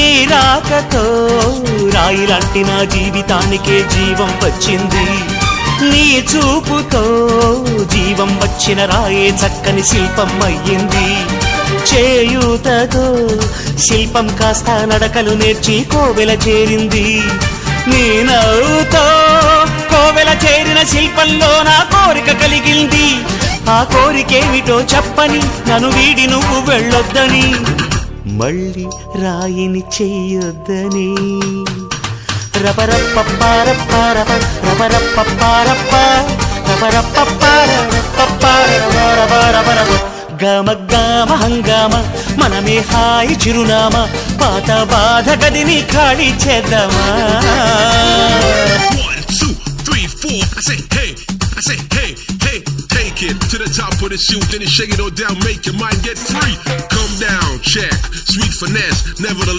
నీ రాకతో రాయిలాంటి నా జీవితానికే జీవం వచ్చింది. నీ చూపుతో జీవం వచ్చిన రాయే చక్కని శిల్పం అయ్యింది. చేయూతతో శిల్పం కాస్త నడకలు నేర్చి కోవెల చేరింది. నీ నవ్వుతో కోవెల చేరిన శిల్పంలో నా కోరిక కలిగింది. ఆ కోరికేమిటో చెప్పని నన్ను వీడి నువ్వు వెళ్ళొద్దని, మళ్ళీ రాయిని చెయ్యొద్దని. రబరప్పపారప్పారప రబరప్పపారప్ప రబరప్పపారపపారపపారపపారపపారప గమ గమ హంగామ మనమే హాయి చిరునామా, పాత బాధ గదిని ఖాళీ చేద్దామా. 1 2 3 4 I say hey, I say hey, hey, take it to the top of the shoot, then you shake it all down, make your mind get free. Come down, check, sweet finesse, never